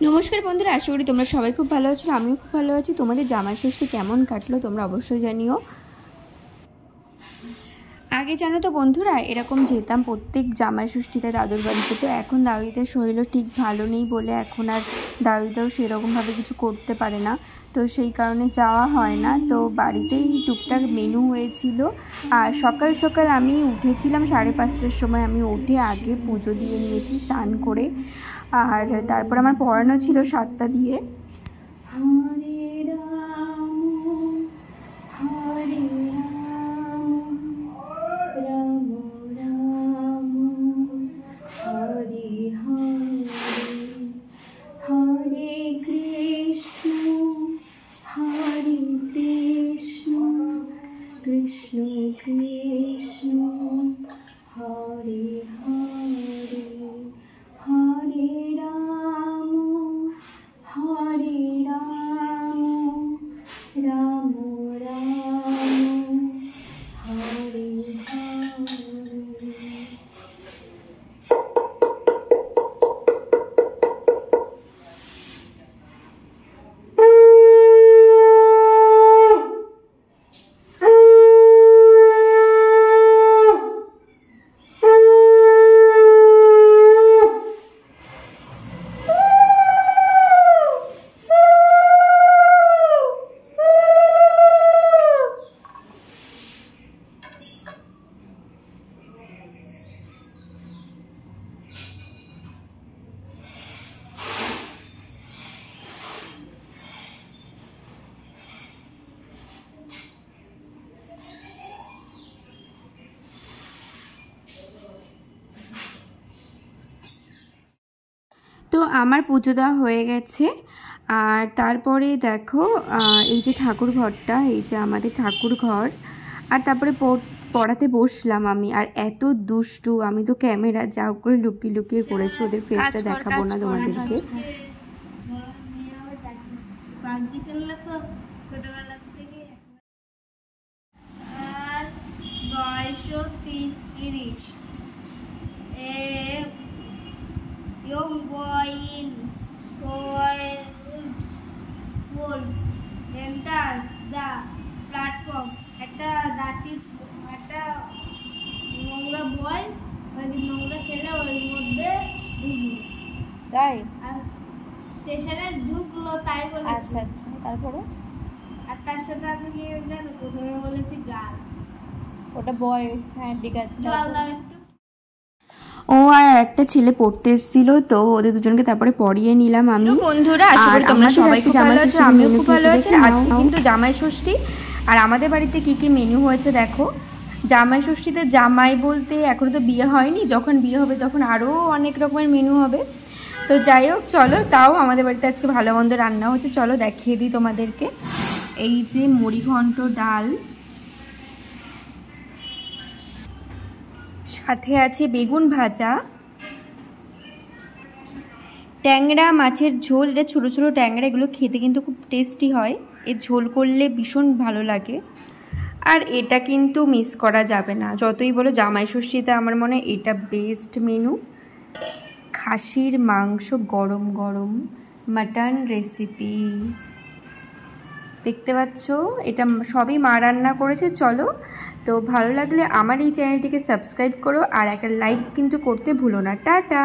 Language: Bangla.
নমস্কার বন্ধুরা, আশা করি তোমরা সবাই খুব ভালো আছো। আমিও খুব ভালো আছি। তোমাদের জামাই ষষ্ঠী কেমন কাটলো তোমরা অবশ্যই জানিও। আগে জানো তো বন্ধুরা, এরকম যেতাম প্রত্যেক জামাই ষষ্ঠীতে দাদুর বাড়িতে। তো এখন দাদুদের শরীরও ঠিক ভালো নেই বলে এখন আর দাদুদাও সেরকমভাবে কিছু করতে পারে না, তো সেই কারণে যাওয়া হয় না। তো বাড়িতেই টুকটাক মেনু হয়েছিল। আর সকাল সকাল আমি উঠেছিলাম 5:30টার সময়। আমি উঠে আগে পুজো দিয়ে নিয়েছি স্নান করে, আর তারপর আমার পড়ানো ছিল 7টা দিয়ে। হরে রাম হরে রাম রাম রাম হরে হরে হরে কৃষ্ণ হরে কৃষ্ণ কৃষ্ণ কৃষ্ণ হরে হরে হরে রাম হরে রাম রাম রাম হরে হরে। তো আমার পুজো দেওয়া হয়ে গেছে। আর তারপরে দেখো এই যে ঠাকুর ঘরটা, এই যে আমাদের ঠাকুর ঘর। আর তারপরে পড়াতে বসলাম আমি। আর এত দুষ্টু, আমি তো ক্যামেরা যা করে লুকিয়ে লুকিয়ে করেছি, ওদের ফেসটা দেখাবো না তোমাদেরকে। Young boy in soiled wolves enter the platform. একটা নোংরা বয়, নোংরা ছেলে ওর মধ্যে ঢুকলো, তাই? আর স্টেশনে ঢুকলো তাই বলে। আচ্ছা আচ্ছা, তারপরে? আর তার সাথে আমি কি জানো, প্রথমে বলেছি গাল, ওটা বয়। হ্যাঁ ঠিক আছে। জল দাও একটু। ও আর একটা ছেলে পড়তে এসেছিল, তো ওদের দুজনকে তারপরে পড়িয়ে নিলাম আমি। বন্ধুরা, আশা করি তোমরা সবাই খুব ভালো আছো, আমিও খুব ভালো আছি। আজকে কিন্তু জামাই ষষ্ঠী, আর আমাদের বাড়িতে কি কি মেনু হয়েছে দেখো। জামাই ষষ্ঠীতে জামাই বলতে এখনো তো বিয়ে হয়নি, যখন বিয়ে হবে তখন আরও অনেক রকমের মেনু হবে। তো যাই হোক, চলো, তাও আমাদের বাড়িতে আজকে ভালো মন্দ রান্না হচ্ছে, চলো দেখিয়ে দিই তোমাদেরকে। এই যে মুড়িঘণ্ট ডাল, সাথে আছে বেগুন ভাজা, ট্যাংরা মাছের ঝোল। এটা ছোটো ছোটো ট্যাংরা, এগুলো খেতে কিন্তু খুব টেস্টি হয়, এর ঝোল করলে ভীষণ ভালো লাগে। আর এটা কিন্তু মিস করা যাবে না, যতই বলো জামাই ষষ্ঠীতে আমার মনে হয় এটা বেস্ট মেনু। খাসির মাংস গরম গরম, মাটন রেসিপি, দেখতে পাচ্ছ এটা সবই মা রান্না করেছে। চলো, তো ভালো লাগলে আমার এই চ্যানেলটিকে সাবস্ক্রাইব করো, আর একটা লাইক কিন্তু করতে ভুলো না। টাটা।